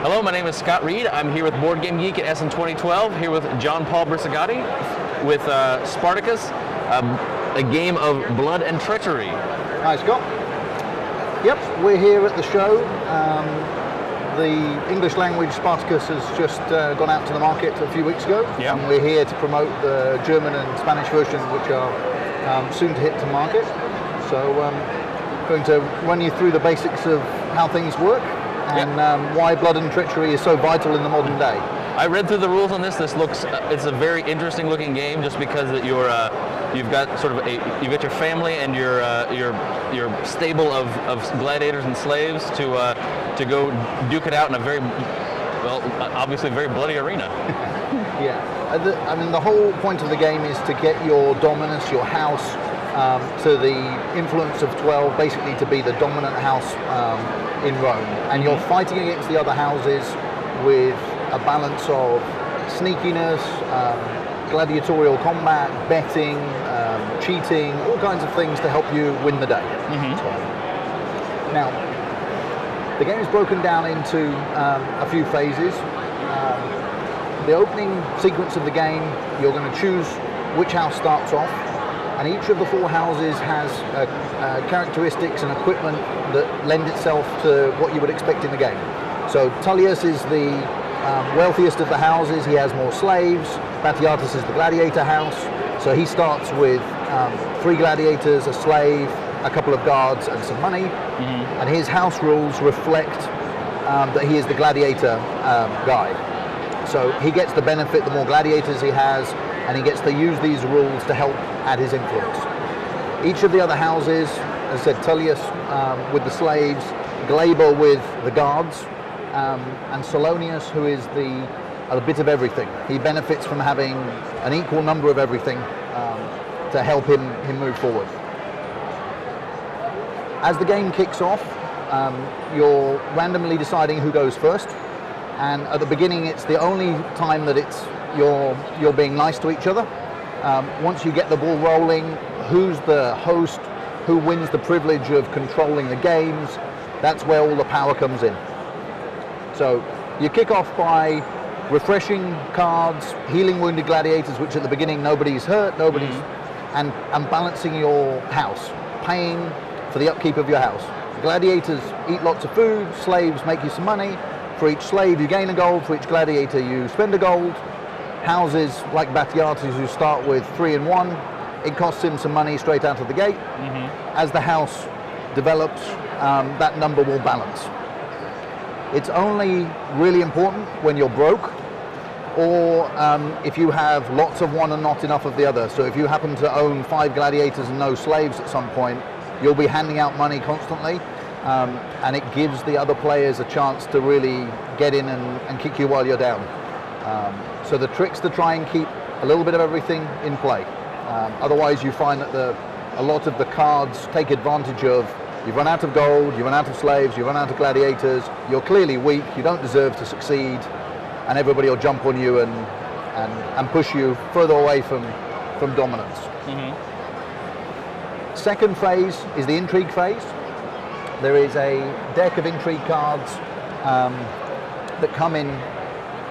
Hello, my name is Scott Reed. I'm here with Board Game Geek at Essen 2012, here with John Paul Brisagati with Spartacus, a game of blood and treachery. Hi, Scott. Yep, we're here at the show. The English language Spartacus has just gone out to the market a few weeks ago. Yeah. And we're here to promote the German and Spanish versions, which are soon to hit to market. So going to run you through the basics of how things work and why blood and treachery is so vital in the modern day. I read through the rules on this. This looks, it's a very interesting looking game just because that you've got sort of you've got your family and your stable of gladiators and slaves to go duke it out in a very, well, obviously very bloody arena. Yeah, I mean the whole point of the game is to get your dominus, your house, to the influence of 12, basically to be the dominant house in Rome. And you're fighting against the other houses with a balance of sneakiness, gladiatorial combat, betting, cheating, all kinds of things to help you win the day. Now, the game is broken down into a few phases. The opening sequence of the game, you're going to choose which house starts off, and each of the four houses has characteristics and equipment that lend itself to what you would expect in the game. So Tullius is the wealthiest of the houses. He has more slaves. Batiatus is the gladiator house, so he starts with 3 gladiators, a slave, a couple of guards, and some money. And his house rules reflect that he is the gladiator guy. So he gets the benefit the more gladiators he has, and he gets to use these rules to help add his influence. Each of the other houses, as I said, Tullius with the slaves, Glaber with the guards, and Solonius, who is a bit of everything. He benefits from having an equal number of everything to help him move forward. As the game kicks off, you're randomly deciding who goes first, and at the beginning it's the only time that you're being nice to each other. Once you get the ball rolling, who's the host, who wins the privilege of controlling the games, that's where all the power comes in. So you kick off by refreshing cards, healing wounded gladiators, which at the beginning nobody's hurt, and balancing your house, paying for the upkeep of your house. Gladiators eat lots of food, slaves make you some money. For each slave you gain a gold, for each gladiator you spend a gold. Houses like Batiatus, who start with 3 and 1, it costs him some money straight out of the gate. As the house develops, that number will balance. It's only really important when you're broke, or if you have lots of one and not enough of the other. So if you happen to own 5 gladiators and no slaves at some point, you'll be handing out money constantly, and it gives the other players a chance to really get in and kick you while you're down. So the trick's to try and keep a little bit of everything in play. Otherwise you find that a lot of the cards take advantage of, you've run out of gold, you run out of slaves, you run out of gladiators, you're clearly weak, you don't deserve to succeed, and everybody will jump on you and push you further away from dominance. Second phase is the intrigue phase. There is a deck of intrigue cards that come in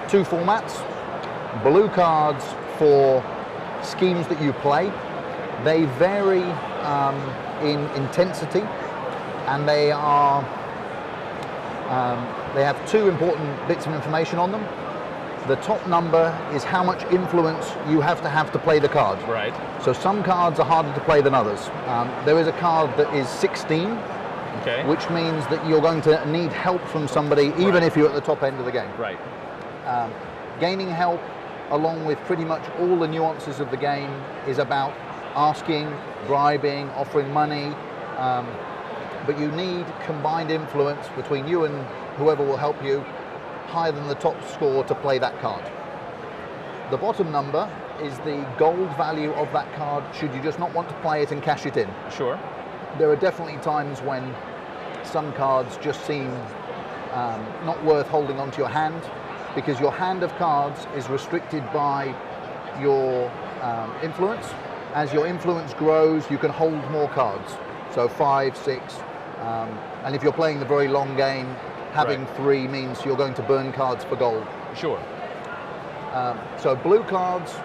2 formats. Blue cards for schemes that you play. They vary in intensity, and they have 2 important bits of information on them. The top number is how much influence you have to play the card. Right. So some cards are harder to play than others. There is a card that is 16, which means that you're going to need help from somebody, even if you're at the top end of the game. Right. Gaining help, along with pretty much all the nuances of the game, is about asking, bribing, offering money, but you need combined influence between you and whoever will help you, higher than the top score to play that card. The bottom number is the gold value of that card should you just not want to play it and cash it in. Sure. There are definitely times when some cards just seem not worth holding onto your hand, because your hand of cards is restricted by your influence. As your influence grows, you can hold more cards. So 5, 6, and if you're playing the very long game, having Right. 3 means you're going to burn cards for gold. Sure. So blue cards,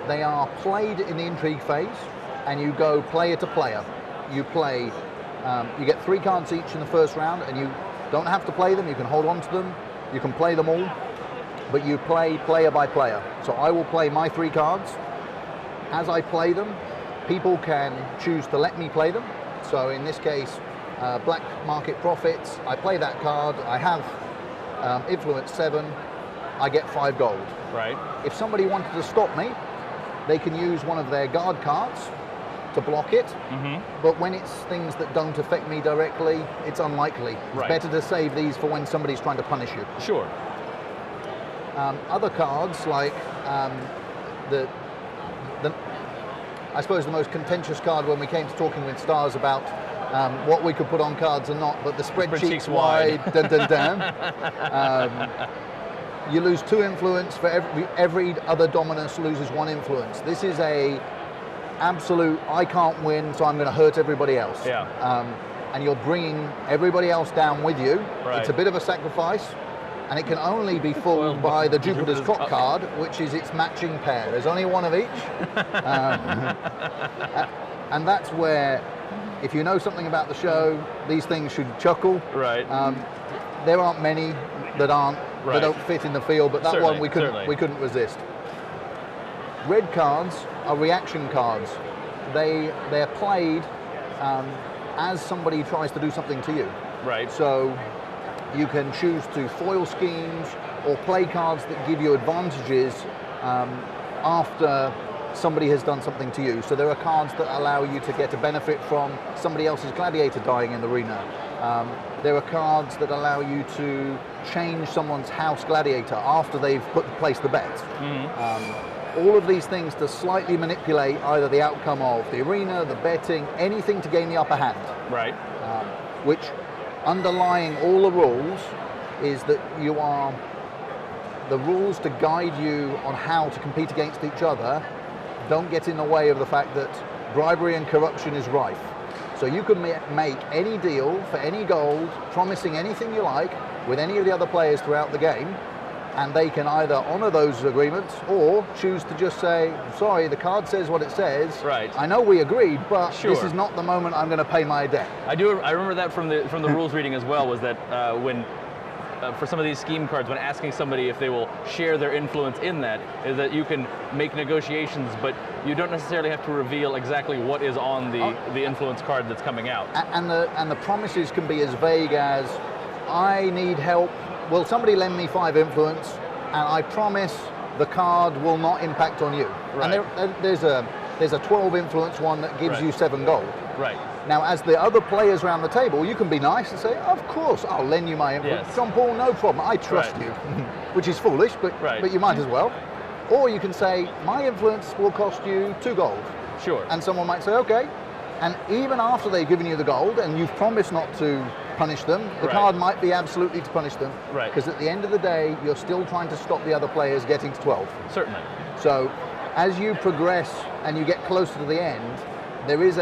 they are played in the intrigue phase, and you go player to player. You play, you get 3 cards each in the first round, and you don't have to play them, you can hold on to them, you can play them all, but you play player by player. So I will play my 3 cards. As I play them, people can choose to let me play them. So in this case, Black Market Profits, I play that card, I have Influence 7, I get 5 gold. Right. If somebody wanted to stop me, they can use one of their guard cards to block it, but when it's things that don't affect me directly, it's unlikely. It's Right. better to save these for when somebody's trying to punish you. Sure. Other cards like the I suppose the most contentious card when we came to talking with Stars about what we could put on cards and not, but the spread cheeks wide, dun, dun, dun. You lose 2 influence for every other Dominus loses 1 influence. This is a absolute, I can't win, so I'm going to hurt everybody else. Yeah. And you're bringing everybody else down with you. Right. It's a bit of a sacrifice, and it can only be foiled by the Jupiter's Clock card, which is its matching pair. There's only 1 of each. And that's where, if you know something about the show, these things should chuckle. Right. There aren't many that aren't, Right. that don't fit in the field, but that Certainly, one we certainly. couldn't resist. Red cards are reaction cards. They're played as somebody tries to do something to you. Right. So you can choose to foil schemes or play cards that give you advantages after somebody has done something to you. So there are cards that allow you to get a benefit from somebody else's gladiator dying in the arena. There are cards that allow you to change someone's house gladiator after they've placed the bet. All of these things to slightly manipulate either the outcome of the arena, the betting, anything to gain the upper hand. Right. Which, underlying all the rules, is that you are the rules to guide you on how to compete against each other don't get in the way of the fact that bribery and corruption is rife. So you can make any deal for any gold, promising anything you like with any of the other players throughout the game, and they can either honor those agreements or choose to just say, sorry, the card says what it says. Right. I know we agreed, but Sure. this is not the moment I'm going to pay my debt. I remember that from the rules reading as well, was that when for some of these scheme cards, when asking somebody if they will share their influence in that, is that you can make negotiations, but you don't necessarily have to reveal exactly what is on the influence card that's coming out. And the promises can be as vague as, I need help. Will somebody lend me 5 influence, and I promise the card will not impact on you. Right. And there's a 12 influence one that gives Right. you 7 gold. Right. Now, as the other players around the table, you can be nice and say, of course, I'll lend you my influence. Yes. John Paul, no problem, I trust Right. you. Which is foolish, but you might as well. Or you can say, my influence will cost you 2 gold. Sure. And someone might say, okay. And even after they've given you the gold and you've promised not to punish them, the Right. card might be absolutely to punish them. Right. Because at the end of the day, you're still trying to stop the other players getting to 12. Certainly. So as you progress and you get closer to the end, there's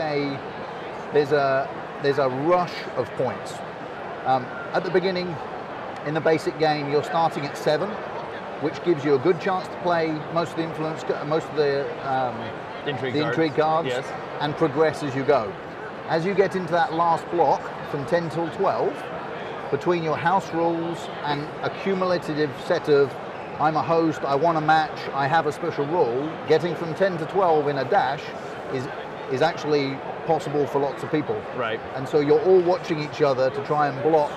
a rush of points. At the beginning, in the basic game, you're starting at 7, which gives you a good chance to play most of the influence, most of the intrigue cards, Yes. and progress as you go. As you get into that last block, from 10 till 12, between your house rules and a cumulative set of, I'm a host, I want a match, I have a special rule, getting from 10 to 12 in a dash is actually possible for lots of people. Right. And so you're all watching each other to try and block,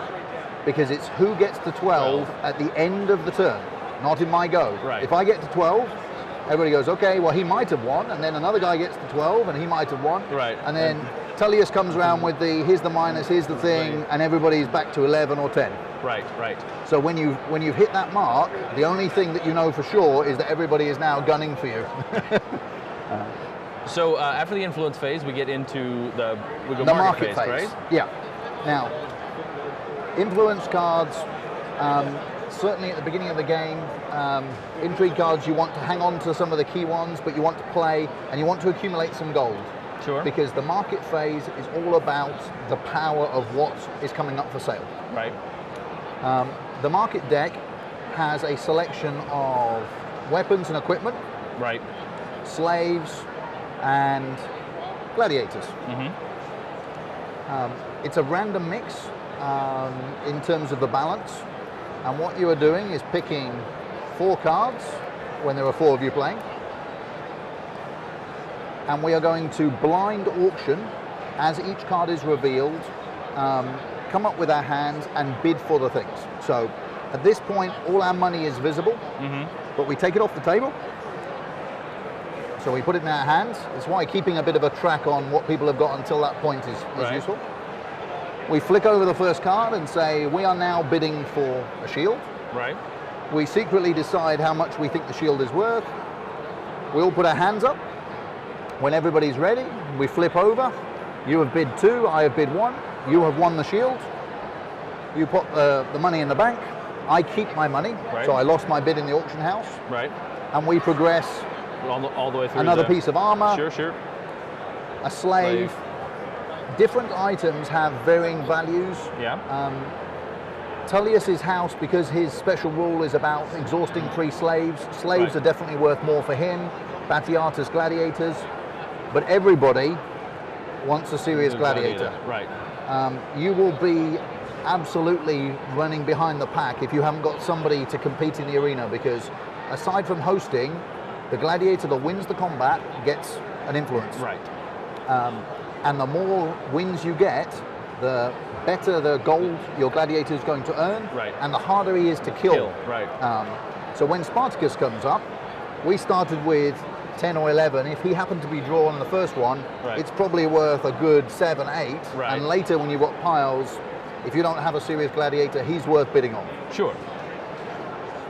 because it's who gets to 12 at the end of the turn, not in my go. Right. If I get to 12, everybody goes, okay, well, he might have won, and then another guy gets to 12 and he might have won. Right. And then Tullius comes around with here's the minus, here's the thing, Right. and everybody's back to 11 or 10. Right. Right. So when you've hit that mark, the only thing that you know for sure is that everybody is now gunning for you. So after the influence phase, we get into the market phase, right? Yeah. Now, influence cards, certainly at the beginning of the game, intrigue cards, you want to hang on to some of the key ones, but you want to play and you want to accumulate some gold. Sure. Because the market phase is all about the power of what is coming up for sale. Right. The market deck has a selection of weapons and equipment, Right. slaves, and gladiators. It's a random mix in terms of the balance, and what you are doing is picking 4 cards when there are 4 of you playing, and we are going to blind auction as each card is revealed, come up with our hands and bid for the things. So at this point all our money is visible, but we take it off the table. So we put it in our hands. That's why keeping a bit of a track on what people have got until that point is useful. We flick over the first card and say, we are now bidding for a shield. Right. We secretly decide how much we think the shield is worth. We all put our hands up. When everybody's ready, we flip over. You have bid 2, I have bid 1. You have won the shield. You put the money in the bank. I keep my money, so I lost my bid in the auction house. Right. And we progress all the way through. Another piece of armor. Sure. A slave. Different items have varying values. Yeah. Tullius's house, because his special rule is about exhausting free slaves. Slaves are definitely worth more for him. Batiatus gladiators. But everybody wants a serious gladiator. Right. You will be absolutely running behind the pack if you haven't got somebody to compete in the arena, because aside from hosting, the gladiator that wins the combat gets an influence. Right. And the more wins you get, the better the gold your gladiator is going to earn, and the harder he is to kill. Right. So when Spartacus comes up, we started with 10 or 11. If he happened to be drawn in the first one, it's probably worth a good 7, 8. And later when you've got piles, if you don't have a serious gladiator, he's worth bidding on. Sure.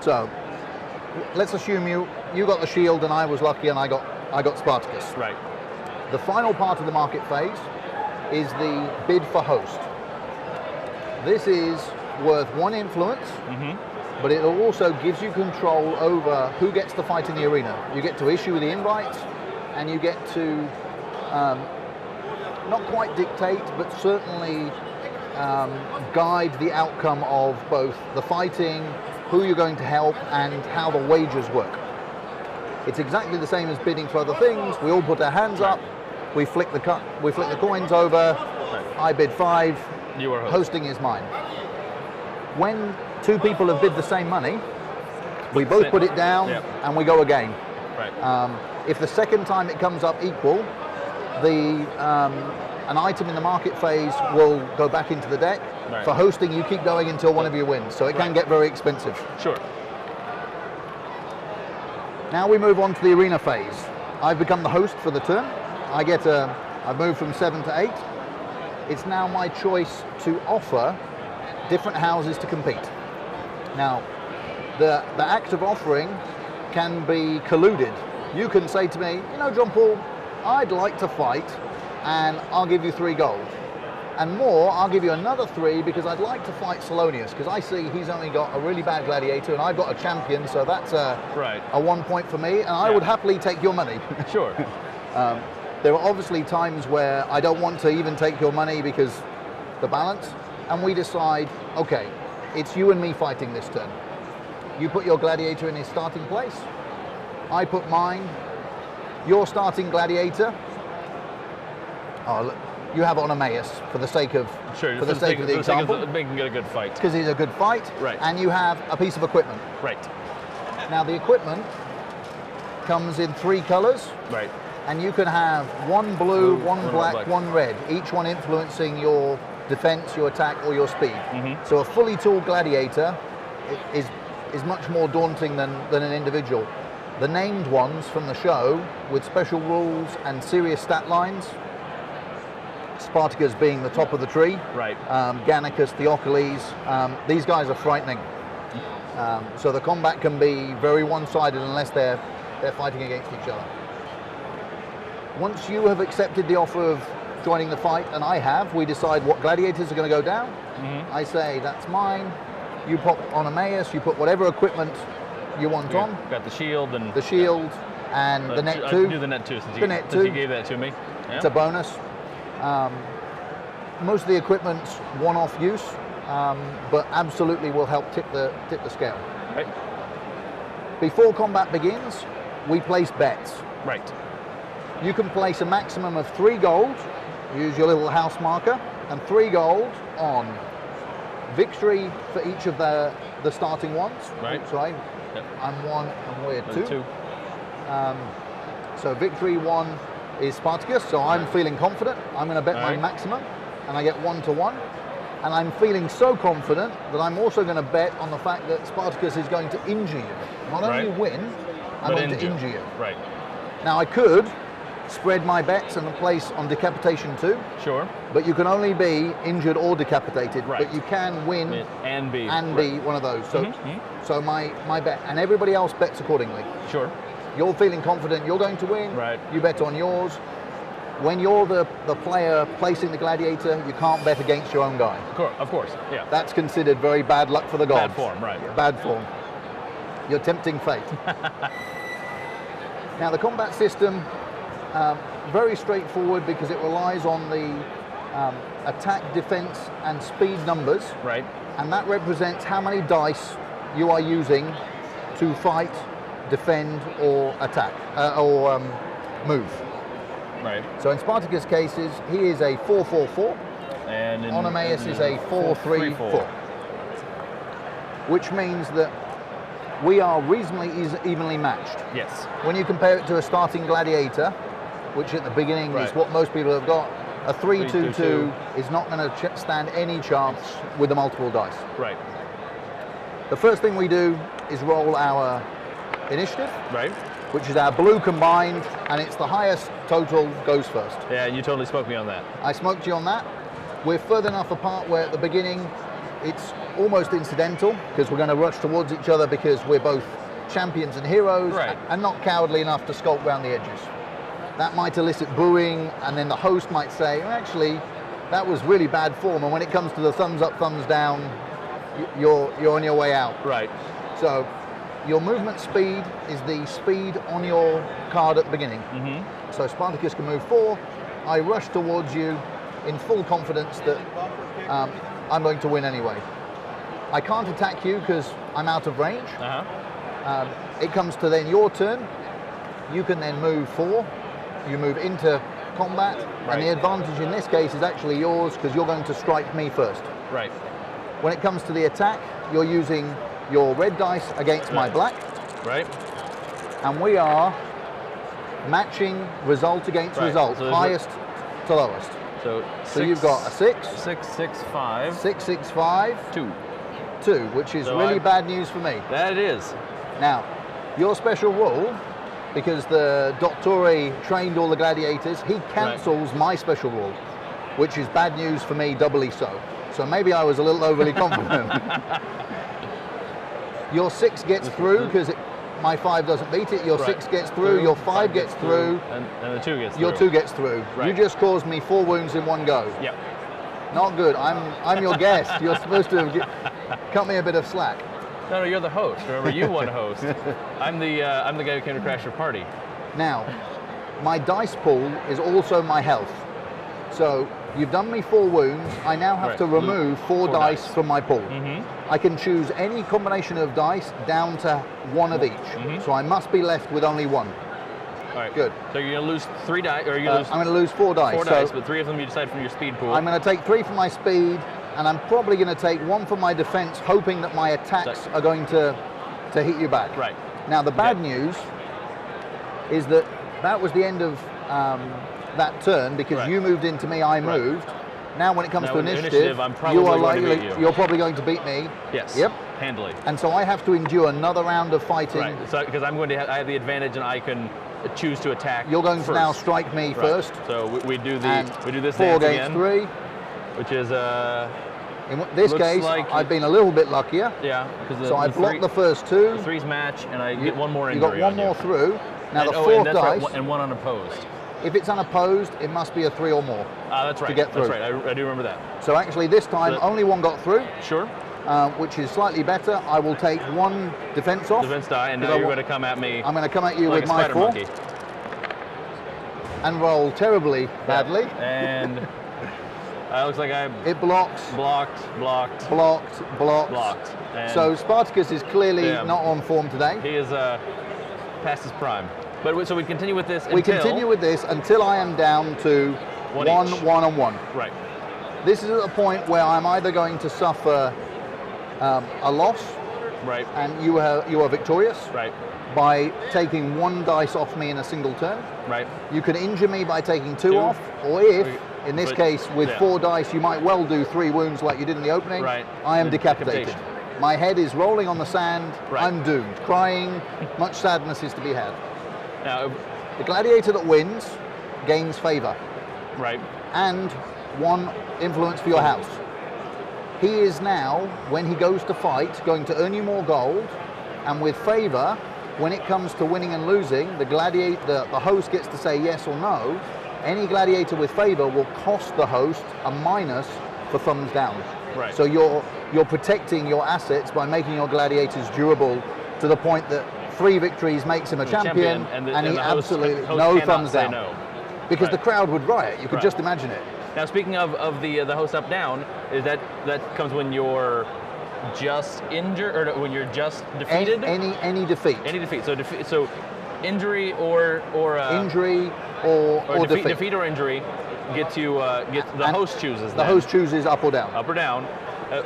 So let's assume you got the shield and I was lucky and I got Spartacus. Right. The final part of the market phase is the bid for host. This is worth 1 influence, but it also gives you control over who gets to fight in the arena. You get to issue the invites, and you get to not quite dictate, but certainly guide the outcome of both the fighting, who you're going to help, and how the wagers work. It's exactly the same as bidding for other things. We all put our hands up, we flick the coins over. I bid 5. You are hosting is mine. When 2 people have bid the same money, we both put it down and we go again. Right. If the second time it comes up equal, an item in the market phase will go back into the deck. For hosting, you keep going until one of you wins, so it can get very expensive. Sure. Now we move on to the arena phase. I've become the host for the turn. I've moved from 7 to 8. It's now my choice to offer different houses to compete. Now, the act of offering can be colluded. You can say to me, you know, John Paul, I'd like to fight, and I'll give you 3 gold. And more, I'll give you another 3 because I'd like to fight Salonius, because I see he's only got a really bad gladiator and I've got a champion, so that's a 1 point for me, and I would happily take your money. Sure. There are obviously times where I don't want to even take your money because the balance, and we decide, okay, it's you and me fighting this turn. You put your gladiator in his starting place, I put mine, your starting gladiator, you have Onomaeus for the sake of the example. Making it a good fight. Because he's a good fight, and you have a piece of equipment. Right. Now the equipment comes in 3 colors. Right. And you can have 1 blue, 1 black, 1 red, each one influencing your defense, your attack, or your speed. So a fully tooled gladiator is much more daunting than an individual. The named ones from the show, with special rules and serious stat lines, Spartacus being the top of the tree, Gannicus, Theocles, these guys are frightening. So the combat can be very one-sided unless they're fighting against each other. Once you have accepted the offer of joining the fight, and I have, we decide what gladiators are going to go down. I say, that's mine. You pop Onomaeus, you put whatever equipment you want on. Got the shield and the net 2. I can do the net 2 since you gave that to me. Yeah. It's a bonus. Most of the equipment's one-off use. but absolutely will help tip the scale. Right. Before combat begins, we place bets. Right. You can place a maximum of 3 gold, use your little house marker, and 3 gold on victory for each of the starting ones. Right. Oops, sorry. Yep. I'm 1 and we're 2. 2. So victory 1 is Spartacus, so I'm feeling confident. I'm going to bet my Right. maximum, and I get 1 to 1. And I'm feeling so confident that I'm also going to bet on the fact that Spartacus is going to injure you. Not only Right. win, I'm But going to injure you. Right. Now I could spread my bets and place on decapitation 2, Sure. but you can only be injured or decapitated, Right. but you can win And B. and be one of those. So, Mhm. so my bet, and everybody else bets accordingly. Sure. You're feeling confident you're going to win, Right. you bet on yours. When you're the player placing the gladiator, you can't bet against your own guy. Of course. Yeah. That's considered very bad luck for the gods. Bad form, right. Bad form. You're tempting fate. Now the combat system, very straightforward because it relies on the attack, defense and speed numbers, Right. and that represents how many dice you are using to fight, defend or attack, or move. Right. So in Spartacus' cases, he is a 4-4-4, And in Onomaus is a 4-3-4, 4. which means that we are reasonably evenly matched. Yes. When you compare it to a starting gladiator, which at the beginning is Right. what most people have got, a 3-2-2 3-2-2 is not going to stand any chance with the multiple dice. Right. The first thing we do is roll our initiative, Right. which is our blue combined, and it's the highest total goes first. Yeah, you totally spoke me on that. I smoked you on that. We're further enough apart where at the beginning it's almost incidental because we're going to rush towards each other because we're both champions and heroes, Right. and not cowardly enough to skulk round the edges. That might elicit booing, and then the host might say, well, actually, that was really bad form, and when it comes to the thumbs up, thumbs down, you're on your way out. Right. So your movement speed is the speed on your card at the beginning. Mm-hmm. So Spartacus can move 4. I rush towards you in full confidence that I'm going to win anyway. I can't attack you because I'm out of range. Uh-huh. It comes to then your turn. You can then move 4. You move into combat, Right. and the advantage in this case is actually yours because you're going to strike me first. Right. When it comes to the attack, you're using your red dice against my Right. black, Right. and we are matching result against Right. result, So there's highest to lowest. So So you've got a 6, 6, 6, 5, 6, 6, 5, 2. 2, which is So really I'm- bad news for me. That it is. Now, your special rule, because the Dottore trained all the gladiators, he cancels my special rule, which is bad news for me, doubly so. So maybe I was a little overly confident. Your 6 gets through because my 5 doesn't beat it. Your Right. 6 gets through. Your 5 gets through. And the 2 gets Your through. 2 gets through. You Right. just caused me 4 wounds in one go. Yep. Not good. I'm your guest. You're supposed to have cut me a bit of slack. No, you're the host. Remember, you won host. I'm the guy who came to crash your party. Now, my dice pool is also my health. So you've done me 4 wounds. I now have Right. to remove 4 dice dice. from my pool. Mm-hmm. I can choose any combination of dice down to 1 of each. Mhm. So I must be left with only 1. All right. Good. So you're gonna lose 3 dice, or you're gonna lose I'm going to lose 4 dice. 4 so dice, but 3 of them you decide from your speed pool. I'm going to take 3 from my speed, and I'm probably going to take 1 from my defense, hoping that my attacks are going to hit you back. Right. Now, the bad Okay. news is that that was the end of that turn because Right. you moved into me, I Right. moved. Now, when it comes Now to with initiative, I'm probably you are going to likely, beat you. you're probably going to beat me. Yes. Yep. Handily. And so I have to endure another round of fighting. Right. So because I'm going to, I have the advantage, and I can choose to attack. You're going to now first. strike me Right. first. So we do And this 4 dance against again, 3. which is In this looks case, like I've been a little bit luckier. yeah, because So I blocked the first 2. the 3s match, and I get 1 more You injury got 1 on more you. through. Now And, the and 4th that's dice, right, and 1 unopposed. if it's unopposed, it must be a 3 or more. That's right. get That's through. right. I do remember that. So actually this time So- only 1 got through, Sure. which is slightly better. I will take 1 defense off. Defense die, and now Because you're going to come at me I'm going to come at you like with a my spider 4 monkey. and roll terribly badly. And Looks like I It blocks, blocked. blocks. And So Spartacus is clearly not on form today. he is past his prime. But so we continue with this. We continue with this until I am down to One one, each. 1 and 1. Right. This is at a point where I'm either going to suffer a loss, Right. and you are victorious Right. by taking 1 dice off me in a single turn. Right. You can injure me by taking 2 2. off, or if, in this But- case, with yeah. 4 dice, you might well do 3 wounds like you did in the opening. Right. I am decapitated. Decapitation. My head is rolling on the sand. Right. I'm doomed. Crying. Much sadness is to be had. Now, The gladiator that wins gains favor right. and 1 influence for your house. He is now, when he goes to fight, going to earn you more gold, and with favor, when it comes to winning and losing, the host gets to say yes or no. Any gladiator with favor will cost the host a minus for thumbs down. Right. So you're protecting your assets by making your gladiators durable to the point that 3 victories makes him a champion, and he the host absolutely host no cannot thumbs say down. No. Because Right. the crowd would riot. You could Right. just imagine it. Now, speaking of the host up down, is that comes when you're just injured or when you're just defeated? Any defeat. Any defeat. So injury or Injury or defeat. defeat or injury get the And host chooses. The host chooses up or down. up or down.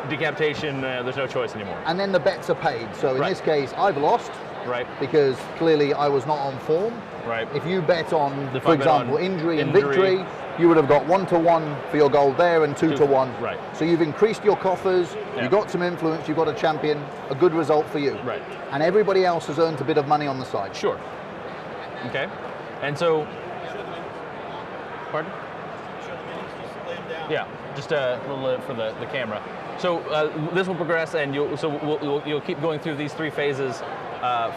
Decapitation. There's no choice anymore. And then the bets are paid. So in Right. this case, I've lost Right. because clearly I was not on form. Right. If you bet on, If for I bet example, on injury and injury- victory, you would have got 1-1 for your gold there and 2-1. Right. So you've increased your coffers, Yeah. you got some influence, you got a champion, a good result for you. Right. And everybody else has earned a bit of money on the side. Sure. Okay. And so. Pardon? Yeah. Just a little for the camera. So this will progress, and you'll keep going through these 3 phases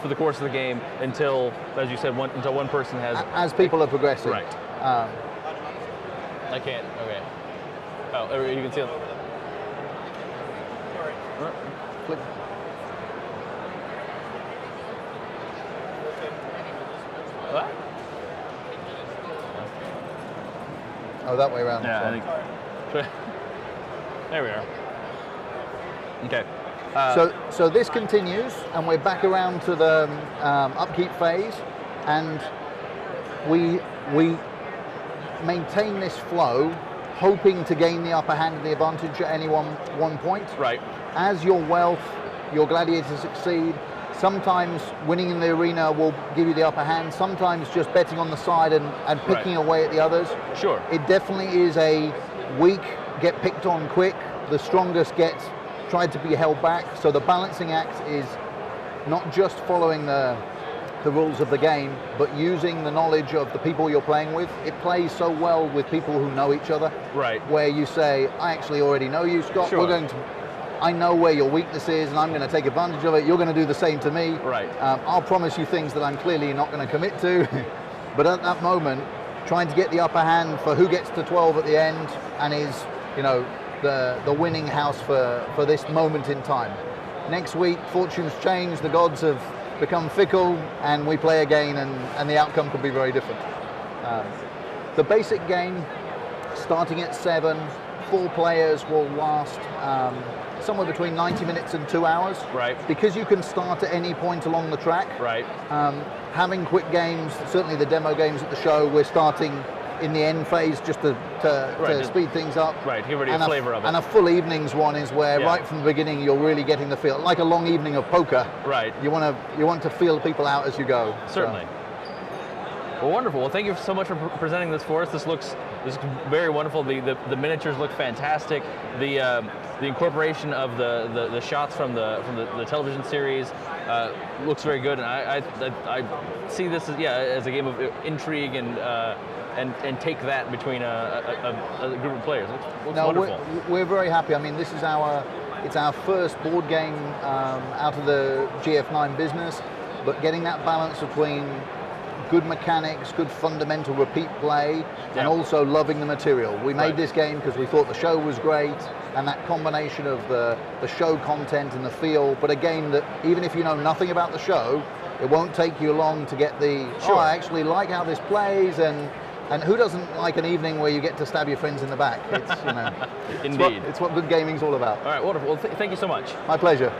for the course of the game until, as you said, until one person has. As people are progressing. Right. I can't. Okay. Oh, you can see it. Click. What? Oh, that way around. Yeah, sorry. I think. There we are. Okay. So this continues, and we're back around to the upkeep phase, and we maintain this flow, hoping to gain the upper hand and the advantage at any one point. Right. As your wealth, your gladiators succeed. Sometimes winning in the arena will give you the upper hand. Sometimes just betting on the side and picking away at the others. Sure. It definitely is a weak get picked on quick. The strongest get tried to be held back. So the balancing act is not just following the rules of the game, but using the knowledge of the people you're playing with. It plays so well with people who know each other. Right. Where you say, I actually already know you, Scott. Sure. I know where your weakness is, and I'm going to take advantage of it. You're going to do the same to me. Right. I'll promise you things that I'm clearly not going to commit to. But at that moment, trying to get the upper hand for who gets to 12 at the end and is, the winning house for this moment in time. Next week, fortunes change, the gods have become fickle, and we play again, and the outcome could be very different. The basic game, starting at 7, 4 players will last somewhere between 90 minutes and 2 hours. Right. Because you can start at any point along the track. Right. Having quick games, certainly the demo games at the show, we're starting in the end phase just to speed things up. Right, give already a flavor of it. And a full evenings one is where right from the beginning you're really getting the feel, like a long evening of poker. Right. You want to feel people out as you go. Certainly. Well, wonderful. Well, thank you so much for presenting this for us. This looks very wonderful. The miniatures look fantastic. The incorporation of the shots from the television series looks very good, and I see this as a game of intrigue and take that between a group of players. It looks wonderful. We're very happy. I mean, it's our first board game out of the GF9 business, but getting that balance between good mechanics, good fundamental repeat play, and also loving the material. We made this game because we thought the show was great, and that combination of the show content and the feel, but a game that even if you know nothing about the show, it won't take you long to get I actually like how this plays, and And who doesn't like an evening where you get to stab your friends in the back? It's, you know, Indeed. it's what good gaming's all about. All right, wonderful. Well, thank you so much. My pleasure.